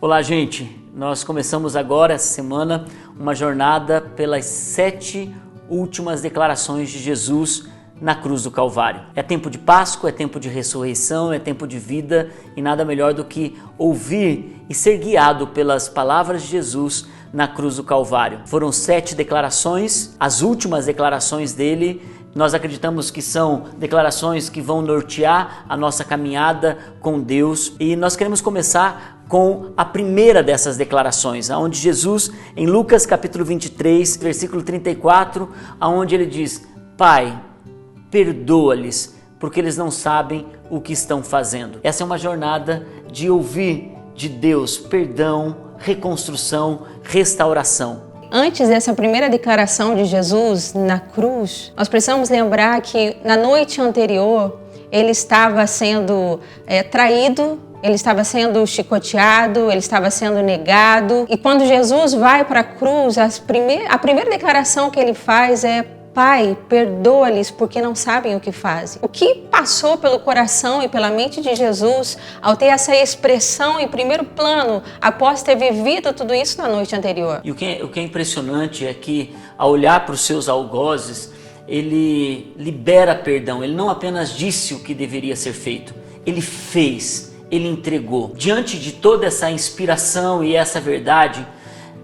Olá, gente! Nós começamos agora, essa semana, uma jornada pelas 7 últimas declarações de Jesus na cruz do Calvário. É tempo de Páscoa, é tempo de ressurreição, é tempo de vida e nada melhor do que ouvir e ser guiado pelas palavras de Jesus na cruz do Calvário. Foram 7 declarações, as últimas declarações dele. Nós acreditamos que são declarações que vão nortear a nossa caminhada com Deus e nós queremos começar com a primeira dessas declarações, onde Jesus, em Lucas capítulo 23, versículo 34, onde ele diz: Pai, perdoa-lhes, porque eles não sabem o que estão fazendo. Essa é uma jornada de ouvir de Deus perdão, reconstrução, restauração. Antes dessa primeira declaração de Jesus na cruz, nós precisamos lembrar que na noite anterior ele estava sendo traído, ele estava sendo chicoteado, ele estava sendo negado. E quando Jesus vai para a cruz, a primeira declaração que ele faz é: Pai, perdoa-lhes porque não sabem o que fazem. O que passou pelo coração e pela mente de Jesus ao ter essa expressão em primeiro plano, após ter vivido tudo isso na noite anterior? E o que é impressionante é que, ao olhar para os seus algozes, ele libera perdão. Ele não apenas disse o que deveria ser feito, ele fez, ele entregou. Diante de toda essa inspiração e essa verdade,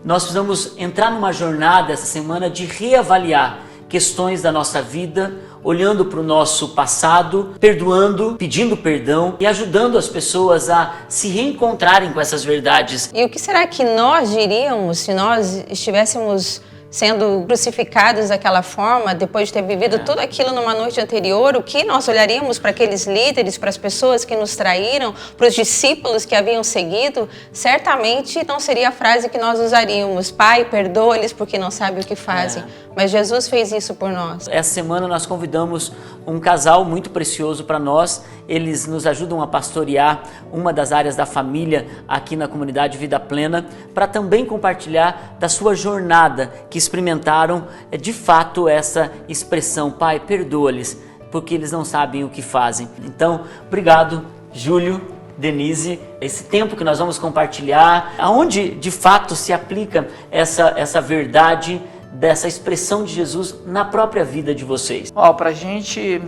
nós precisamos entrar numa jornada essa semana de reavaliar questões da nossa vida, olhando para o nosso passado, perdoando, pedindo perdão e ajudando as pessoas a se reencontrarem com essas verdades. E o que será que nós diríamos se nós estivéssemos sendo crucificados daquela forma, depois de ter vivido tudo aquilo numa noite anterior? O que nós olharíamos para aqueles líderes, para as pessoas que nos traíram, para os discípulos que haviam seguido? Certamente não seria a frase que nós usaríamos: Pai, perdoa-lhes porque não sabem o que fazem. Mas Jesus fez isso por nós. Essa semana nós convidamos um casal muito precioso para nós. Eles nos ajudam a pastorear uma das áreas da família aqui na comunidade Vida Plena, para também compartilhar da sua jornada, que experimentaram de fato essa expressão: Pai, perdoa-lhes, porque eles não sabem o que fazem. Então, obrigado, Júlio, Denise, esse tempo que nós vamos compartilhar, aonde de fato se aplica essa verdade dessa expressão de Jesus na própria vida de vocês. Pra gente,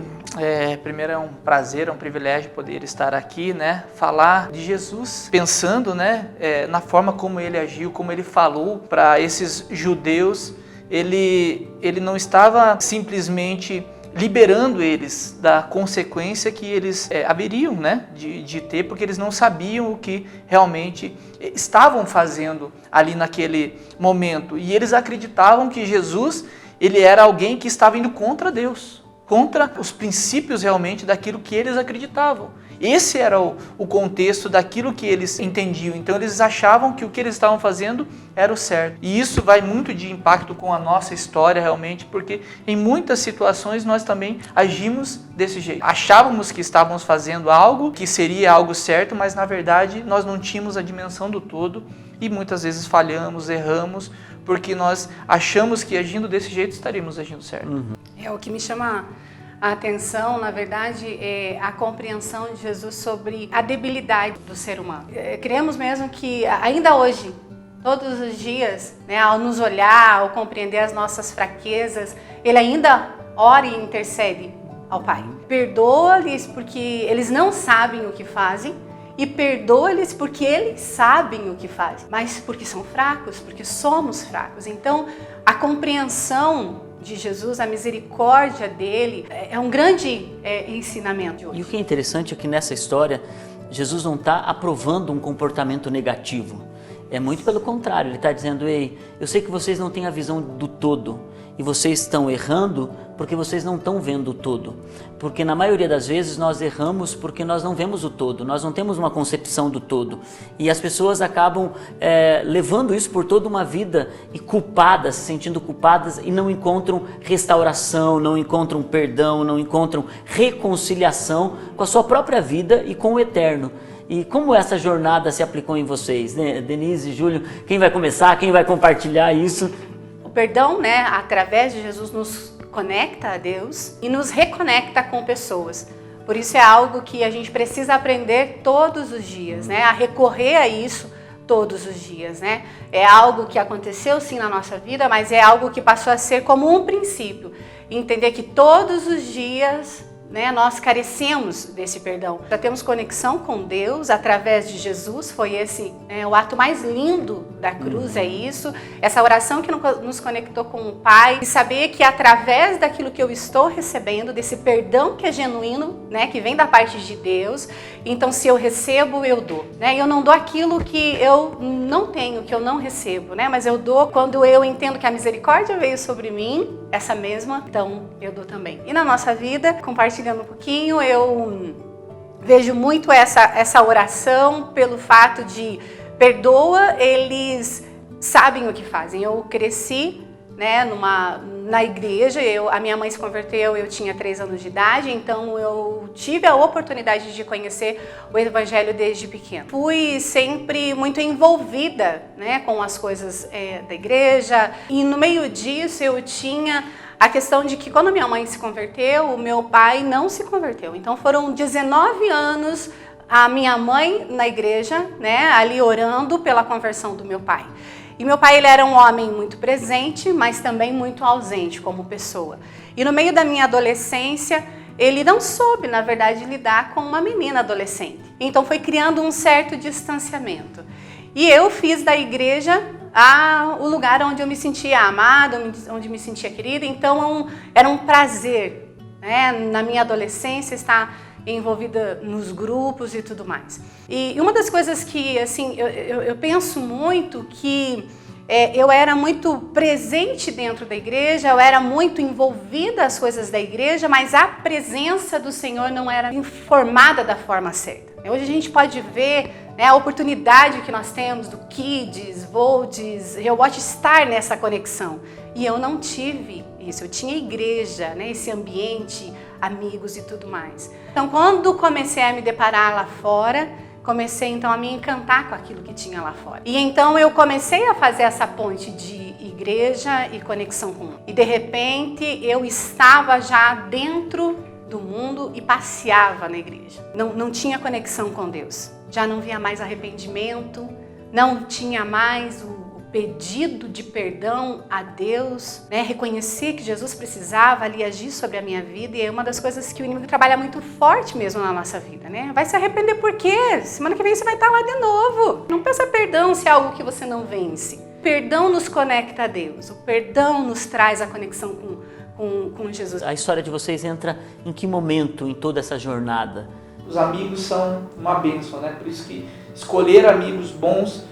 primeiro é um prazer, é um privilégio poder estar aqui, falar de Jesus, pensando, na forma como ele agiu, como ele falou para esses judeus. Ele não estava simplesmente liberando eles da consequência que eles haveriam de ter, porque eles não sabiam o que realmente estavam fazendo ali naquele momento. E eles acreditavam que Jesus, ele era alguém que estava indo contra Deus, contra os princípios realmente daquilo que eles acreditavam. Esse era o contexto daquilo que eles entendiam. Então eles achavam que o que eles estavam fazendo era o certo. E isso vai muito de impacto com a nossa história realmente, porque em muitas situações nós também agimos desse jeito. Achávamos que estávamos fazendo algo que seria algo certo, mas na verdade nós não tínhamos a dimensão do todo e muitas vezes falhamos, erramos, porque nós achamos que agindo desse jeito estaríamos agindo certo. O que me chama a atenção, na verdade, é a compreensão de Jesus sobre a debilidade do ser humano. Cremos mesmo que ainda hoje, todos os dias, ao nos olhar, ao compreender as nossas fraquezas, ele ainda ora e intercede ao Pai. Perdoa-lhes porque eles não sabem o que fazem, e perdoa-lhes porque eles sabem o que fazem, mas porque são fracos, porque somos fracos. Então, a compreensão de Jesus, a misericórdia dele, é um grande ensinamento. E o que é interessante é que nessa história, Jesus não está aprovando um comportamento negativo. É muito pelo contrário, ele está dizendo: ei, eu sei que vocês não têm a visão do todo e vocês estão errando porque vocês não estão vendo o todo. Porque na maioria das vezes nós erramos porque nós não vemos o todo, nós não temos uma concepção do todo. E as pessoas acabam levando isso por toda uma vida e culpadas, se sentindo culpadas, e não encontram restauração, não encontram perdão, não encontram reconciliação com a sua própria vida e com o eterno. E como essa jornada se aplicou em vocês, Denise, Júlio? Quem vai começar? Quem vai compartilhar isso? O perdão, através de Jesus, nos conecta a Deus e nos reconecta com pessoas. Por isso é algo que a gente precisa aprender todos os dias, a recorrer a isso todos os dias, né? É algo que aconteceu sim na nossa vida, mas é algo que passou a ser como um princípio. Entender que todos os dias, né, nós carecemos desse perdão. Já temos conexão com Deus através de Jesus, foi esse o ato mais lindo da cruz, é isso. Essa oração que nos conectou com o Pai, e saber que através daquilo que eu estou recebendo, desse perdão que é genuíno, né, que vem da parte de Deus, então se eu recebo, eu dou. Né? Eu não dou aquilo que eu não tenho, que eu não recebo, né? Mas eu dou quando eu entendo que a misericórdia veio sobre mim, essa mesma, então eu dou também. E na nossa vida, compartilhando um pouquinho, eu vejo muito essa oração pelo fato de perdoa, eles sabem o que fazem. Eu cresci, né, na igreja, a minha mãe se converteu, eu tinha 3 anos de idade, então eu tive a oportunidade de conhecer o Evangelho desde pequeno. Fui sempre muito envolvida, né, com as coisas da igreja, e no meio disso eu tinha a questão de que quando minha mãe se converteu, o meu pai não se converteu. Então foram 19 anos a minha mãe na igreja, né, ali orando pela conversão do meu pai. E meu pai, ele era um homem muito presente, mas também muito ausente como pessoa. E no meio da minha adolescência, ele não soube, na verdade, lidar com uma menina adolescente. Então foi criando um certo distanciamento. E eu fiz da igreja o lugar onde eu me sentia amada, onde me sentia querida. Então era um prazer, né, na minha adolescência estar envolvida nos grupos e tudo mais. E uma das coisas que, assim, eu penso muito que eu era muito presente dentro da igreja, eu era muito envolvida nas coisas da igreja, mas a presença do Senhor não era informada da forma certa. Hoje a gente pode ver, né, a oportunidade que nós temos do Kids, Volts, Rewatch estar nessa conexão. E eu não tive isso, eu tinha igreja, né, esse ambiente, amigos e tudo mais. Então, quando comecei a me deparar lá fora, comecei então a me encantar com aquilo que tinha lá fora. E então eu comecei a fazer essa ponte de igreja e conexão com o mundo. E de repente eu estava já dentro do mundo e passeava na igreja. Não tinha conexão com Deus. Já não via mais arrependimento, não tinha mais o pedido de perdão a Deus, né? Reconhecer que Jesus precisava ali agir sobre a minha vida, e é uma das coisas que o inimigo trabalha muito forte mesmo na nossa vida, né? Vai se arrepender por quê? Semana que vem você vai estar lá de novo. Não peça perdão se é algo que você não vence. O perdão nos conecta a Deus, o perdão nos traz a conexão com Jesus. A história de vocês entra em que momento em toda essa jornada? Os amigos são uma bênção, né? Por isso que escolher amigos bons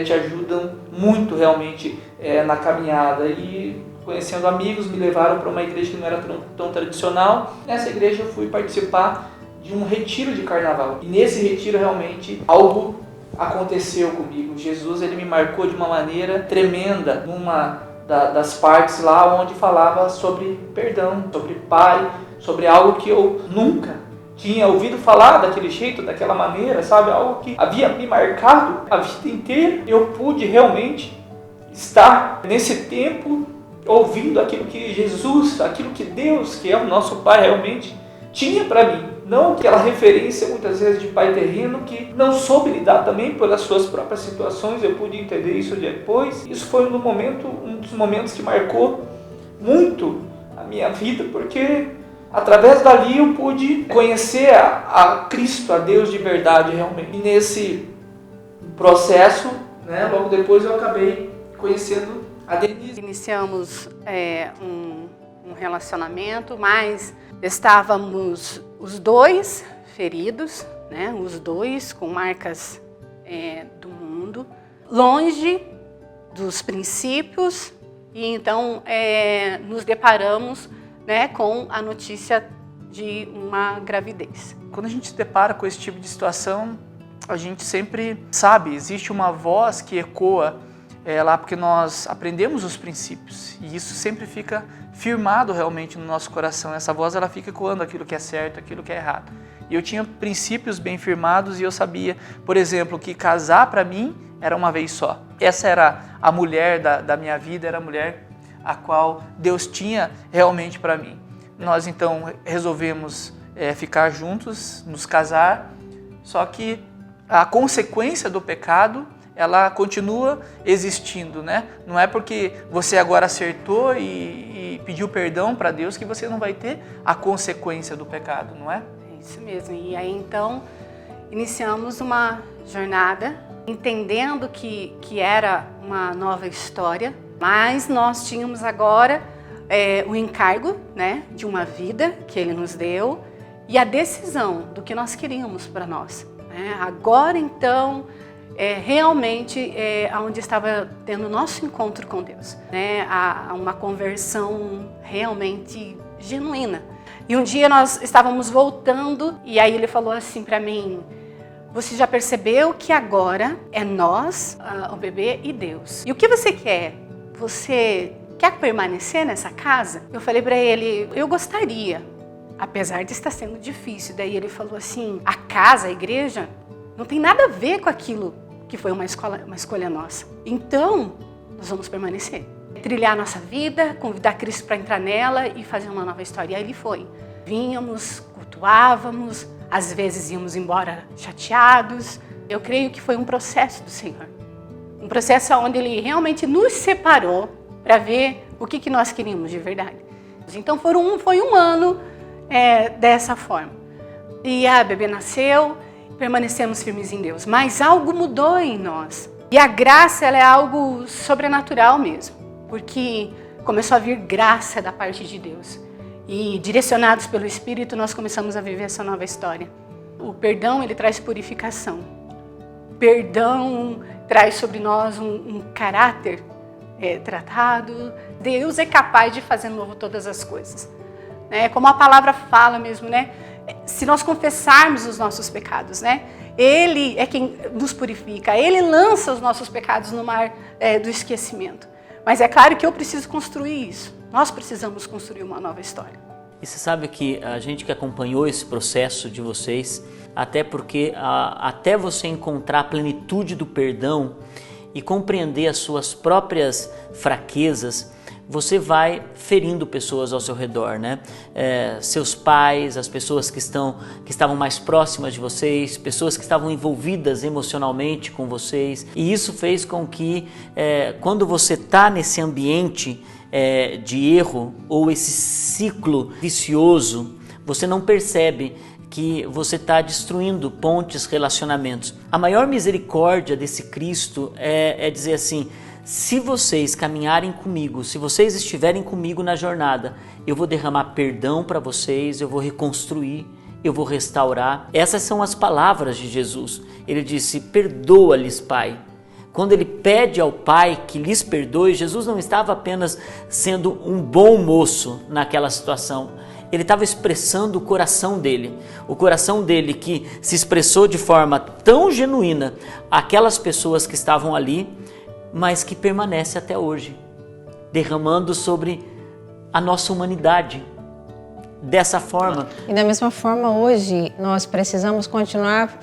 te ajudam muito realmente na caminhada. E conhecendo amigos, me levaram para uma igreja que não era tão tradicional. Nessa igreja eu fui participar de um retiro de carnaval. E nesse retiro realmente algo aconteceu comigo. Jesus, ele me marcou de uma maneira tremenda numa das partes lá onde falava sobre perdão, sobre pai, sobre algo que eu nunca tinha ouvido falar daquele jeito, daquela maneira, sabe? Algo que havia me marcado a vida inteira. Eu pude realmente estar nesse tempo ouvindo aquilo que Jesus, aquilo que Deus, que é o nosso Pai, realmente tinha para mim. Não aquela referência muitas vezes de pai terreno que não soube lidar também pelas suas próprias situações. Eu pude entender isso depois. Isso foi um dos momentos que marcou muito a minha vida, porque através dali eu pude conhecer a Cristo, a Deus de verdade realmente. E nesse processo, né, logo depois eu acabei conhecendo a Denise. Iniciamos um relacionamento, mas estávamos os dois feridos, né, os dois com marcas do mundo, longe dos princípios, e então nos deparamos, né, com a notícia de uma gravidez. Quando a gente se depara com esse tipo de situação, a gente sempre sabe, existe uma voz que ecoa lá porque nós aprendemos os princípios, e isso sempre fica firmado realmente no nosso coração. Essa voz, ela fica ecoando aquilo que é certo, aquilo que é errado. E eu tinha princípios bem firmados, e eu sabia, por exemplo, que casar para mim era uma vez só. Essa era a mulher da minha vida, era a mulher a qual Deus tinha realmente para mim. Nós então resolvemos ficar juntos, nos casar, só que a consequência do pecado ela continua existindo, né? Não é porque você agora acertou e pediu perdão para Deus que você não vai ter a consequência do pecado, não é? É isso mesmo. E aí então iniciamos uma jornada entendendo que era uma nova história, mas nós tínhamos agora o encargo, né, de uma vida que Ele nos deu e a decisão do que nós queríamos para nós. Né? Agora então realmente onde estava tendo o nosso encontro com Deus, né? Uma conversão realmente genuína. E um dia nós estávamos voltando e aí Ele falou assim para mim: você já percebeu que agora é nós, o bebê e Deus. E o que você quer? Você quer permanecer nessa casa? Eu falei para ele: eu gostaria, apesar de estar sendo difícil. Daí ele falou assim: a casa, a igreja, não tem nada a ver com aquilo que foi uma escolha nossa. Então, nós vamos permanecer. Trilhar a nossa vida, convidar Cristo para entrar nela e fazer uma nova história. E aí ele foi. Vínhamos, cultuávamos, às vezes íamos embora chateados. Eu creio que foi um processo do Senhor. Um processo onde Ele realmente nos separou para ver o que nós queríamos de verdade. Então foi um ano dessa forma. E a bebê nasceu, permanecemos firmes em Deus. Mas algo mudou em nós. E a graça, ela é algo sobrenatural mesmo. Porque começou a vir graça da parte de Deus. E direcionados pelo Espírito, nós começamos a viver essa nova história. O perdão, ele traz purificação. Perdão traz sobre nós um caráter tratado. Deus é capaz de fazer novo todas as coisas. Como a palavra fala mesmo, né? Se nós confessarmos os nossos pecados, né? Ele é quem nos purifica. Ele lança os nossos pecados no mar do esquecimento. Mas é claro que eu preciso construir isso. Nós precisamos construir uma nova história. E você sabe que a gente que acompanhou esse processo de vocês, até porque até você encontrar a plenitude do perdão e compreender as suas próprias fraquezas, você vai ferindo pessoas ao seu redor, né? Seus pais, as pessoas que estavam mais próximas de vocês, pessoas que estavam envolvidas emocionalmente com vocês. E isso fez com que, quando você está nesse ambiente de erro ou esse ciclo vicioso, você não percebe que você está destruindo pontes, relacionamentos. A maior misericórdia desse Cristo é dizer assim: se vocês caminharem comigo, se vocês estiverem comigo na jornada, eu vou derramar perdão para vocês, eu vou reconstruir, eu vou restaurar. Essas são as palavras de Jesus. Ele disse: perdoa-lhes, Pai. Quando ele pede ao Pai que lhes perdoe, Jesus não estava apenas sendo um bom moço naquela situação. Ele estava expressando o coração dele que se expressou de forma tão genuína àquelas pessoas que estavam ali, mas que permanece até hoje, derramando sobre a nossa humanidade. Dessa forma. E da mesma forma, hoje, nós precisamos continuar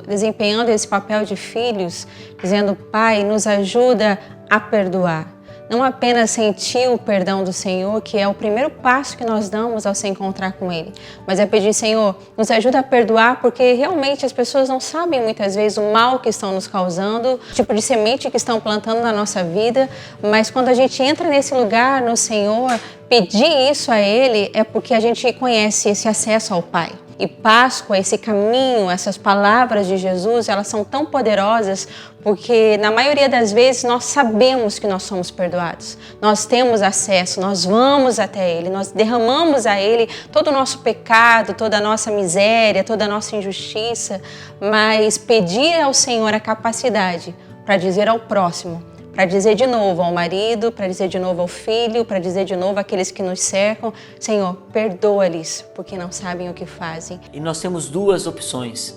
desempenhando esse papel de filhos, dizendo: Pai, nos ajuda a perdoar. Não apenas sentir o perdão do Senhor, que é o primeiro passo que nós damos ao se encontrar com Ele, mas é pedir: Senhor, nos ajuda a perdoar, porque realmente as pessoas não sabem muitas vezes o mal que estão nos causando, o tipo de semente que estão plantando na nossa vida, mas quando a gente entra nesse lugar no Senhor, pedir isso a Ele é porque a gente conhece esse acesso ao Pai. E Páscoa, esse caminho, essas palavras de Jesus, elas são tão poderosas porque na maioria das vezes nós sabemos que nós somos perdoados. Nós temos acesso, nós vamos até Ele, nós derramamos a Ele todo o nosso pecado, toda a nossa miséria, toda a nossa injustiça, mas pedir ao Senhor a capacidade para dizer ao próximo, para dizer de novo ao marido, para dizer de novo ao filho, para dizer de novo àqueles que nos cercam: Senhor, perdoa-lhes, porque não sabem o que fazem. E nós temos duas opções: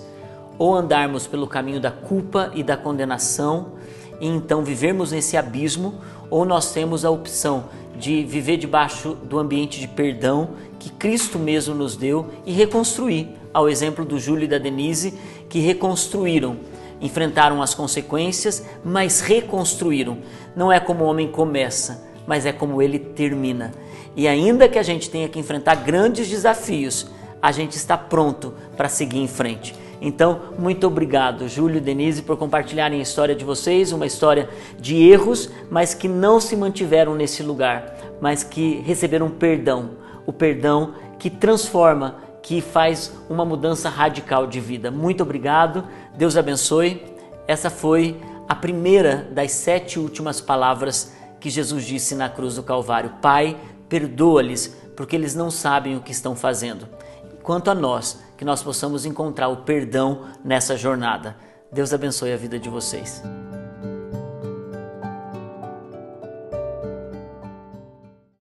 ou andarmos pelo caminho da culpa e da condenação e então vivermos nesse abismo, ou nós temos a opção de viver debaixo do ambiente de perdão que Cristo mesmo nos deu e reconstruir, ao exemplo do Júlio e da Denise, que reconstruíram. Enfrentaram as consequências, mas reconstruíram. Não é como o homem começa, mas é como ele termina. E ainda que a gente tenha que enfrentar grandes desafios, a gente está pronto para seguir em frente. Então, muito obrigado, Júlio e Denise, por compartilharem a história de vocês, uma história de erros, mas que não se mantiveram nesse lugar, mas que receberam perdão, o perdão que transforma, que faz uma mudança radical de vida. Muito obrigado, Deus abençoe. Essa foi a primeira das 7 últimas palavras que Jesus disse na cruz do Calvário. Pai, perdoa-lhes, porque eles não sabem o que estão fazendo. Quanto a nós, que nós possamos encontrar o perdão nessa jornada. Deus abençoe a vida de vocês.